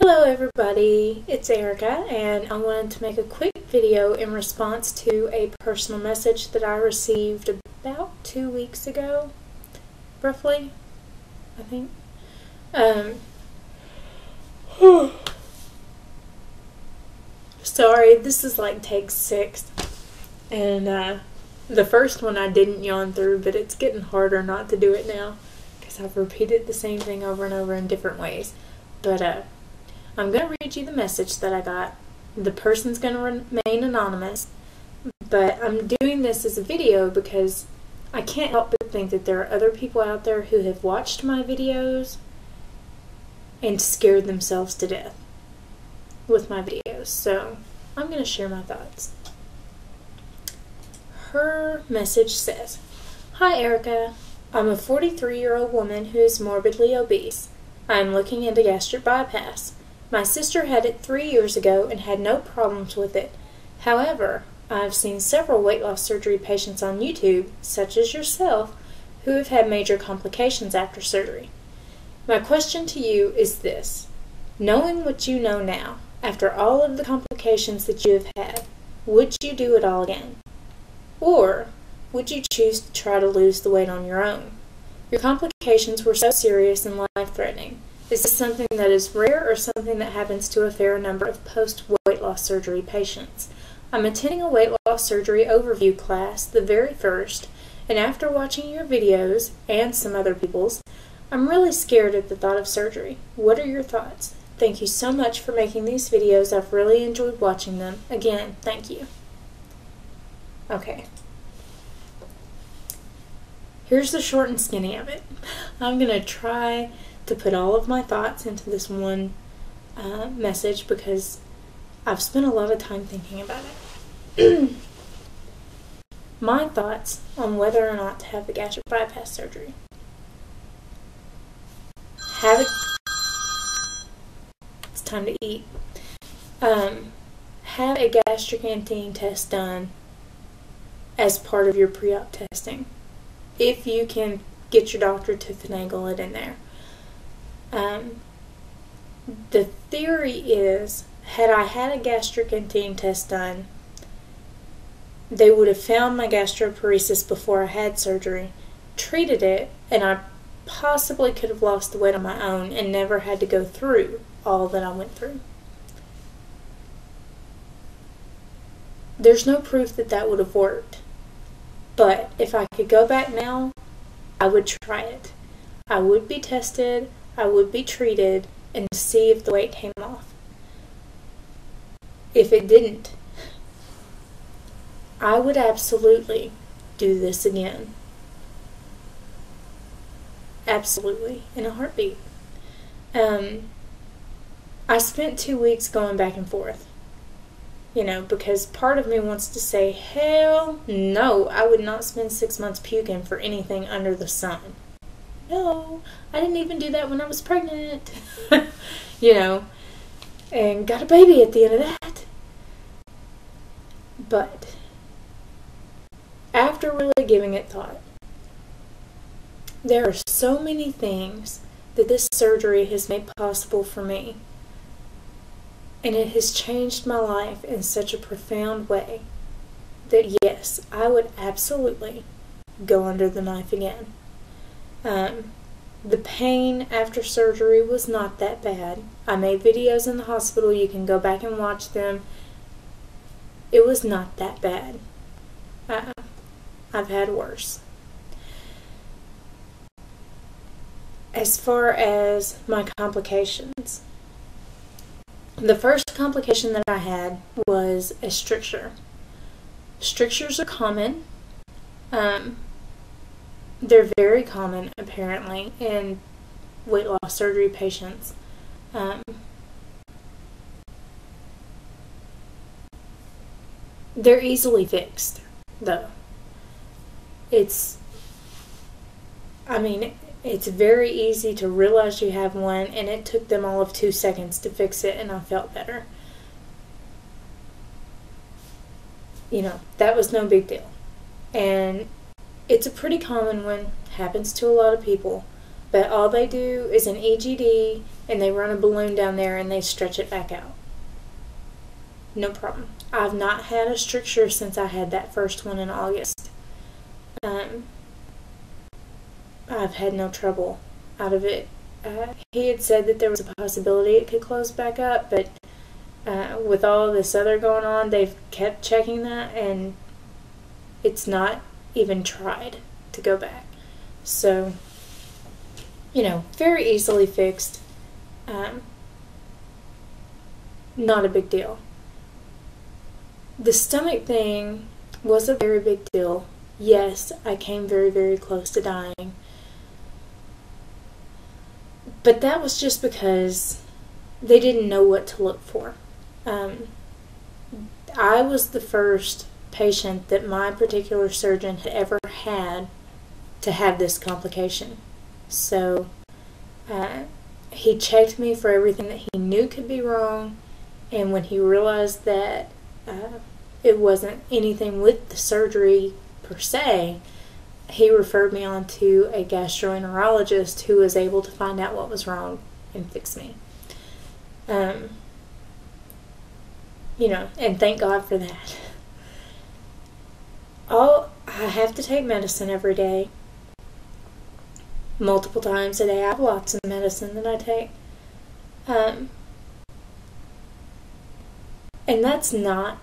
Hello everybody, it's Erica, and I wanted to make a quick video in response to a personal message that I received about 2 weeks ago, roughly, I think. Sorry, this is like take 6, and the first one I didn't yawn through, but it's getting harder not to do it now, because I've repeated the same thing over and over in different ways. But, I'm going to read you the message that I got. The person's going to remain anonymous, but I'm doing this as a video because I can't help but think that there are other people out there who have watched my videos and scared themselves to death with my videos. So I'm going to share my thoughts. Her message says, "Hi Erica, I'm a 43-year-old woman who is morbidly obese. I am looking into gastric bypass. My sister had it 3 years ago and had no problems with it. However, I have seen several weight loss surgery patients on YouTube, such as yourself, who have had major complications after surgery. My question to you is this. Knowing what you know now, after all of the complications that you have had, would you do it all again? Or would you choose to try to lose the weight on your own? Your complications were so serious and life-threatening. Is this something that is rare or something that happens to a fair number of post-weight loss surgery patients? I'm attending a weight loss surgery overview class, the very first, and after watching your videos and some other people's, I'm really scared at the thought of surgery. What are your thoughts? Thank you so much for making these videos. I've really enjoyed watching them. Again, thank you." Okay. Here's the short and skinny of it. I'm going to try to put all of my thoughts into this one message because I've spent a lot of time thinking about it. My thoughts on whether or not to have the gastric bypass surgery. It's time to eat. Have a gastric emptying test done as part of your pre-op testing, if you can get your doctor to finagle it in there. The theory is, had I had a gastric emptying test done, they would have found my gastroparesis before I had surgery, treated it, and I possibly could have lost the weight on my own and never had to go through all that I went through. There's no proof that that would have worked, but if I could go back now, I would try it. I would be tested, I would be treated, and see if the weight came off. If it didn't, I would absolutely do this again. Absolutely, in a heartbeat. I spent 2 weeks going back and forth. You know, because part of me wants to say, hell no, I would not spend 6 months puking for anything under the sun. No, I didn't even do that when I was pregnant. You know, and got a baby at the end of that. But after really giving it thought, there are so many things that this surgery has made possible for me. And it has changed my life in such a profound way that yes, I would absolutely go under the knife again. The pain after surgery was not that bad. I made videos in the hospital. You can go back and watch them. It was not that bad. I've had worse. As far as my complications, the first complication that I had was a stricture. Strictures are common. They're very common, apparently, in weight loss surgery patients. They're easily fixed, though. It's very easy to realize you have one, and it took them all of 2 seconds to fix it, and I felt better. You know, that was no big deal. And it's a pretty common one, happens to a lot of people. But all they do is an EGD, and they run a balloon down there and they stretch it back out. No problem. I've not had a stricture since I had that first one in August. I've had no trouble out of it. He had said that there was a possibility it could close back up, but with all of this other going on, they've kept checking that, and it's not even tried to go back. So, very easily fixed. Not a big deal. The stomach thing was a very big deal. Yes, I came very, very close to dying. But that was just because they didn't know what to look for. I was the first patient that my particular surgeon had ever had to have this complication. So he checked me for everything that he knew could be wrong, and when he realized that it wasn't anything with the surgery per se, he referred me on to a gastroenterologist who was able to find out what was wrong and fix me. And thank God for that. I have to take medicine every day, multiple times a day. I have lots of medicine that I take. And that's not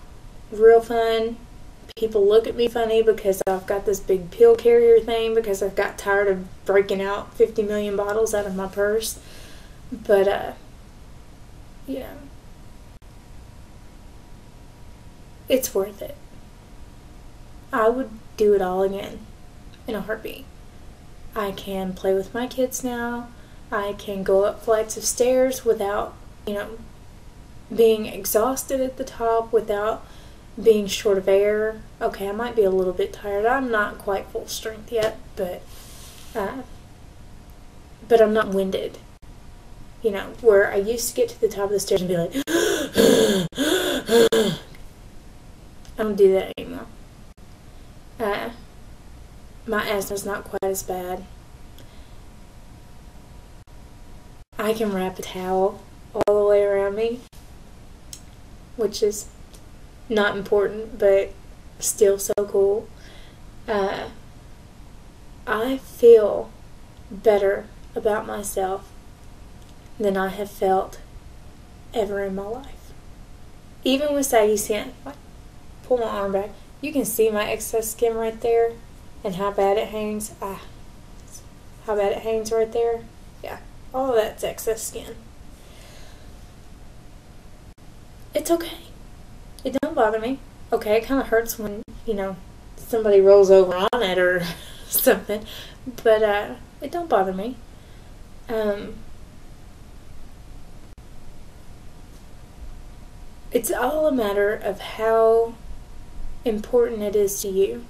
real fun. People look at me funny because I've got this big pill carrier thing because I've got tired of breaking out 50 million bottles out of my purse. But, it's worth it. I would do it all again in a heartbeat. I can play with my kids now. I can go up flights of stairs without, being exhausted at the top, without being short of air. Okay, I might be a little bit tired. I'm not quite full strength yet, but I'm not winded. Where I used to get to the top of the stairs and be like, I don't do that anymore. My asthma's not quite as bad. I can wrap a towel all the way around me, which is not important, but still so cool. I feel better about myself than I have felt ever in my life. Even with saggy skin. Pull my arm back. You can see my excess skin right there and how bad it hangs. How bad it hangs right there. Yeah, all of that's excess skin. It's okay. It don't bother me. Okay, it kind of hurts when, somebody rolls over on it or something. But it don't bother me. It's all a matter of how important it is to you.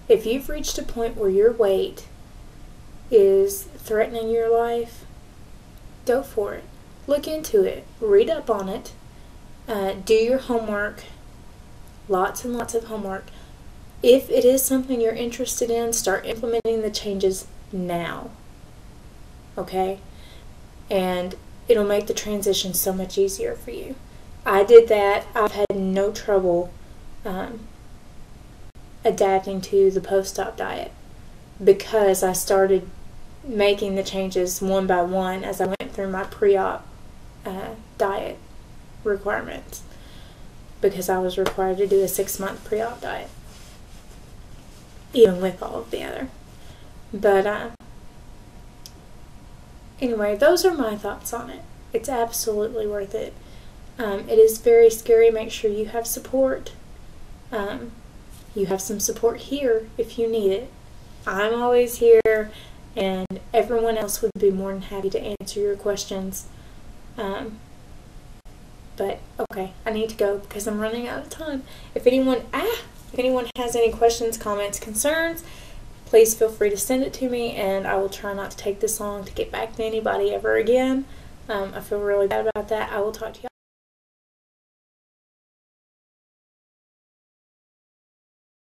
If you've reached a point where your weight is threatening your life, go for it. Look into it. Read up on it. Do your homework. Lots and lots of homework. If it is something you're interested in, start implementing the changes now. Okay? And it'll make the transition so much easier for you. I did that. I've had no trouble adapting to the post-op diet because I started making the changes one by one as I went through my pre-op diet requirements, because I was required to do a 6-month pre-op diet, even with all of the other. But anyway, those are my thoughts on it. It's absolutely worth it. It is very scary. Make sure you have support. You have some support here if you need it. I'm always here, and everyone else would be more than happy to answer your questions. But okay, I need to go because I'm running out of time. If anyone has any questions, comments, concerns, please feel free to send it to me, and I will try not to take this long to get back to anybody ever again. I feel really bad about that. I will talk to you